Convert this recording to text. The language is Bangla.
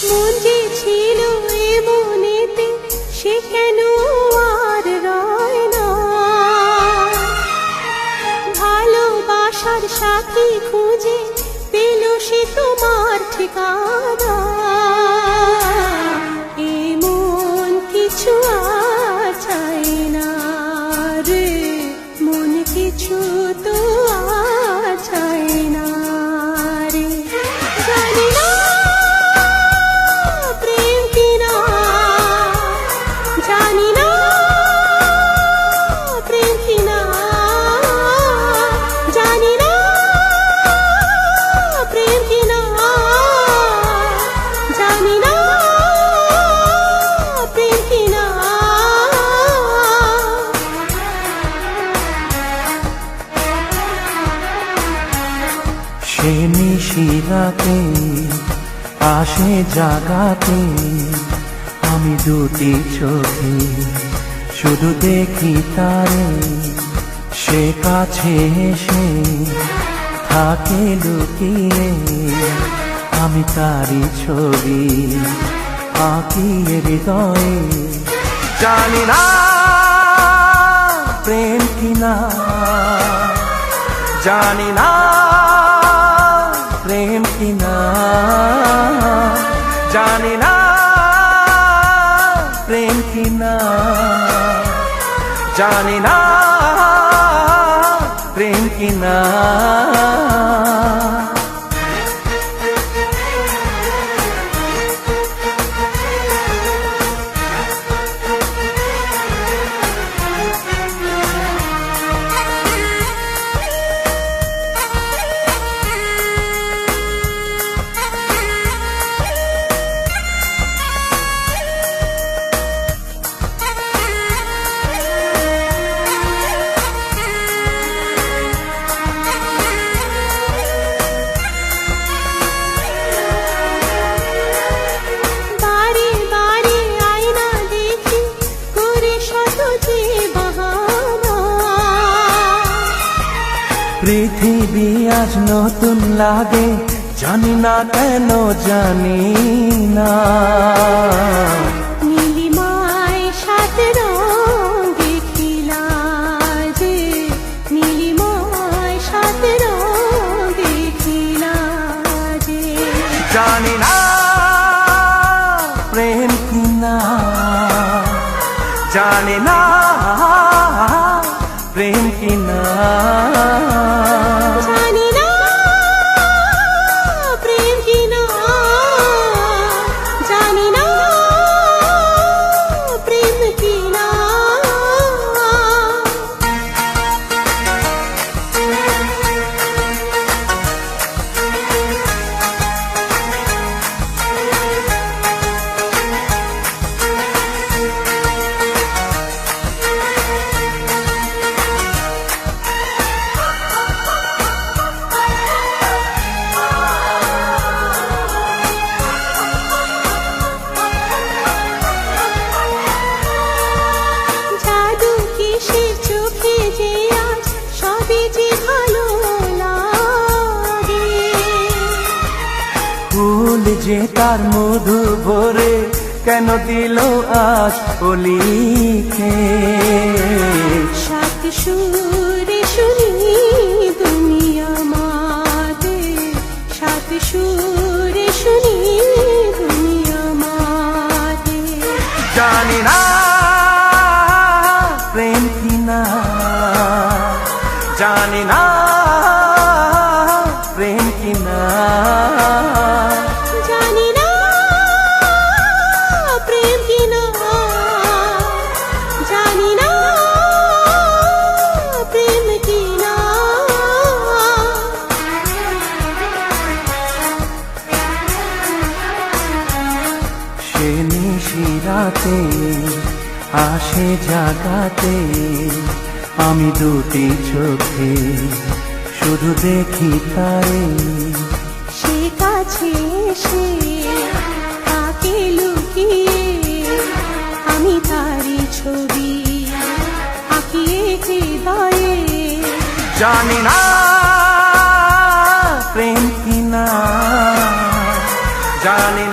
মন যে ছিল এমনেতে সে কেন আর রয় না, ভালোবাসার সাথী খুঁজে পেল সে তোমার ঠিকানা। এমন কিছু আর চাই না রে, মন কিছু তো আর চাই না রে। জানি না প্রেম কিনা, জানি না প্রেম কিনা, জানি না প্রেম কিনা, জানি না প্রেম কিনা। সে নিশিরাতে আসে জাগাতে, আমি দুটি চোখে শুধু দেখি তারে। সে কাছে এসে থাকে লুকিয়ে, আমি তারি ছবি আঁকি হৃদয়ে। জানি না প্রেম কিনা, জানি না প্রেম কিনা, জানি না প্রেম কিনা, জানি না প্রেম কিনা। পৃথিবী আজ নতুন লাগে, জানি না কেন জানি না। নীলিমায় সাত রং দেখিলা যে, নীলিমায় সাত রং দেখিলা যে। জানি না প্রেম কিনা, জানি না প্রেম কিনা, জানি না প্রেম কিনা, জানি না প্রেম কিনা। ফুল যে তার মধু ভরে কেন দিল আজ লিখে। সাত সুরে শুনি দুনিয়া মাতে, সাত সুরে শুনি দুনিয়া মাতে। জানি না প্রেম কিনা, জানি না প্রেম কিনা, জানি না প্রেম কিনা, জানি না প্রেম কিনা। সে নিশিরাতে আসে জাগাতে, আমি দুটি চোখে শুধু দেখি তারে। সে কাছে এসে তাকে লুকিয়ে, আমি তারি ছবি আঁকিয়ে হৃদয়ে। জানি না প্রেম কিনা, জানি